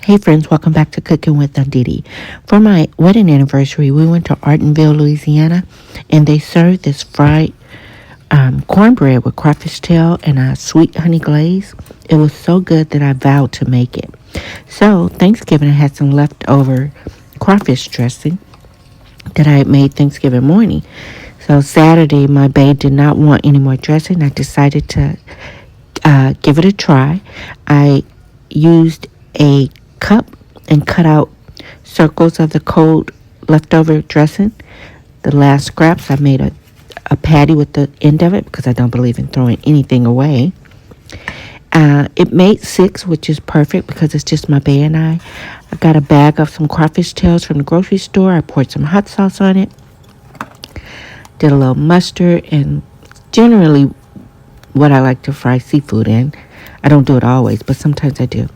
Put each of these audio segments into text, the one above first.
Hey friends, welcome back to Cooking with Didi. For my wedding anniversary, we went to Arnaudville, Louisiana, and they served this fried cornbread with crawfish tail and a sweet honey glaze. It was so good that I vowed to make it. So Thanksgiving, I had some leftover crawfish dressing that I had made Thanksgiving morning. So Saturday, my babe did not want any more dressing. I decided to give it a try. I used a cup and cut out circles of the cold leftover dressing. The last scraps, I made a patty with the end of it because I don't believe in throwing anything away. It made 6, which is perfect because it's just my bae and I. I got a bag of some crawfish tails from the grocery store. I poured some hot sauce on it. Did a little mustard and generally what I like to fry seafood in. I don't do it always, but sometimes I do.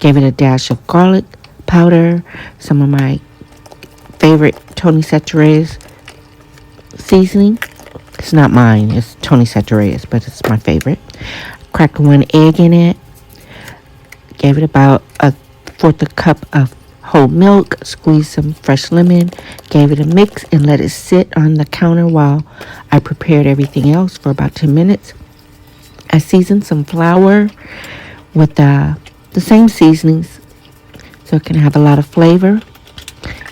Gave it a dash of garlic powder, some of my favorite Tony Chachere's seasoning. It's not mine, it's Tony Chachere's, but it's my favorite. Cracked 1 egg in it. Gave it about a fourth a cup of whole milk. Squeezed some fresh lemon. Gave it a mix and let it sit on the counter while I prepared everything else for about 10 minutes. I seasoned some flour with the same seasonings so it can have a lot of flavor.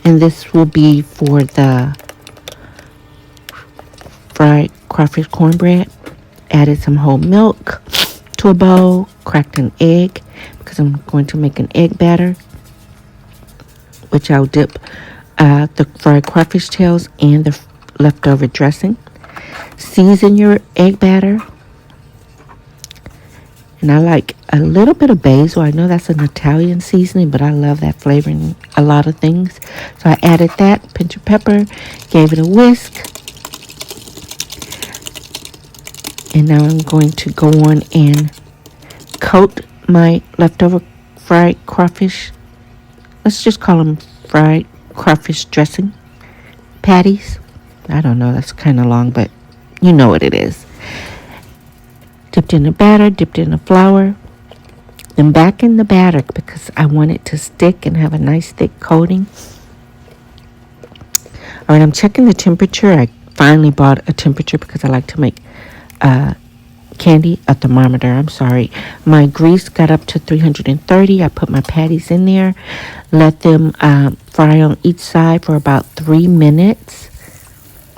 And this will be for the fried crawfish cornbread. Added some whole milk to a bowl. Cracked an egg because I'm going to make an egg batter, which I'll dip the fried crawfish tails and the leftover dressing. Season your egg batter. And I like a little bit of basil. I know that's an Italian seasoning, but I love that flavor in a lot of things. So I added that, pinch of pepper, gave it a whisk. And now I'm going to go on and coat my leftover fried crawfish. Let's just call them fried crawfish dressing patties. I don't know, that's kind of long, but you know what it is. Dipped in the batter, dipped in the flour, then back in the batter because I want it to stick and have a nice thick coating. All right, I'm checking the temperature. I finally bought a temperature because I like to make a thermometer. I'm sorry. My grease got up to 330. I put my patties in there, let them fry on each side for about 3 minutes.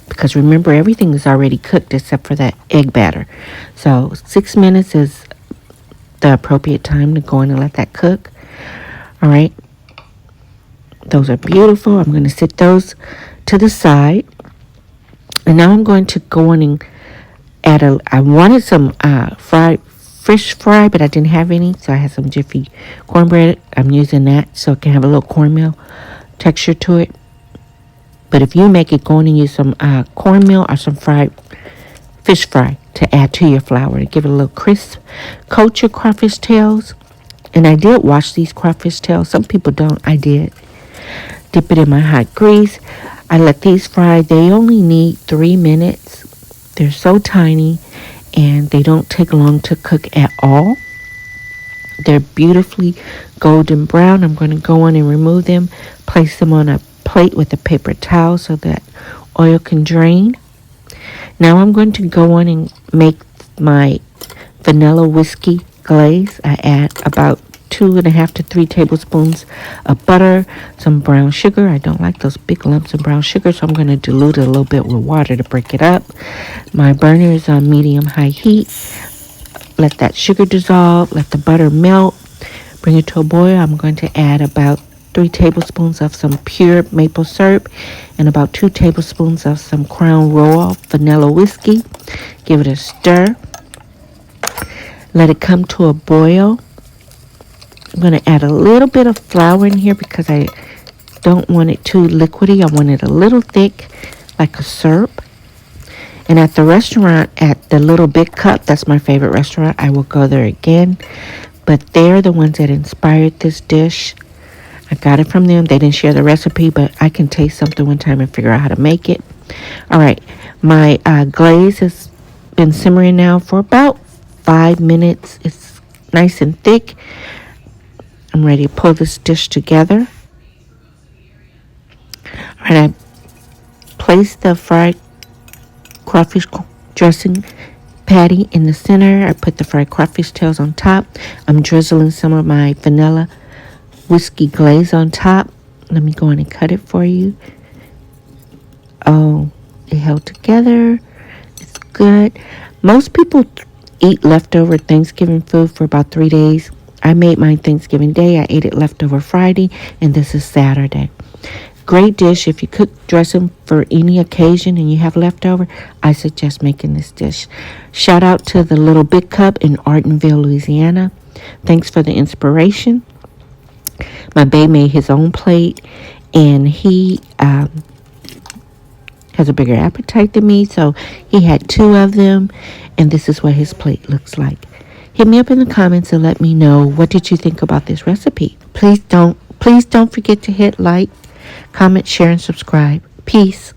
Because remember, everything is already cooked except for that egg batter. So 6 minutes is the appropriate time to go in and let that cook. All right. Those are beautiful. I'm going to set those to the side. And now I'm going to go in and add I wanted some fried fish fry, but I didn't have any. So I had some Jiffy cornbread. I'm using that so it can have a little cornmeal texture to it. But if you make it, go in and use some cornmeal or some fried fish fry to add to your flour to give it a little crisp. Coat your crawfish tails. And I did wash these crawfish tails. Some people don't. I did. Dip it in my hot grease. I let these fry. They only need 3 minutes. They're so tiny and they don't take long to cook at all. They're beautifully golden brown. I'm going to go on and remove them. Place them on a plate with a paper towel so that oil can drain. Now I'm going to go on and make my vanilla whiskey glaze. I add about 2.5 to 3 tablespoons of butter, some brown sugar. I don't like those big lumps of brown sugar, so I'm going to dilute it a little bit with water to break it up. My burner is on medium-high heat. Let that sugar dissolve. Let the butter melt. Bring it to a boil. I'm going to add about 3 tablespoons of some pure maple syrup and about 2 tablespoons of some Crown Royal vanilla whiskey. Give it a stir. Let it come to a boil. I'm going to add a little bit of flour in here because I don't want it too liquidy. I want it a little thick, like a syrup. And at the restaurant, at the Little Big Cup, that's my favorite restaurant, I will go there again. But they're the ones that inspired this dish. I got it from them. They didn't share the recipe, but I can taste something one time and figure out how to make it. All right, my glaze has been simmering now for about 5 minutes. It's nice and thick. I'm ready to pull this dish together. All right, I placed the fried crawfish dressing patty in the center. I put the fried crawfish tails on top. I'm drizzling some of my vanilla whiskey glaze on top. Let me go in and cut it for you. Oh, it held together. It's good. Most people eat leftover Thanksgiving food for about 3 days. I made mine Thanksgiving Day. I ate it leftover Friday, and this is Saturday. Great dish. If you cook dressing for any occasion and you have leftover, I suggest making this dish. Shout out to the Little Big Cup in Arnaudville, Louisiana. Thanks for the inspiration. My babe made his own plate, and he has a bigger appetite than me, so he had 2 of them, and this is what his plate looks like. Hit me up in the comments and let me know, what did you think about this recipe. Please don't forget to hit like, comment, share, and subscribe. Peace.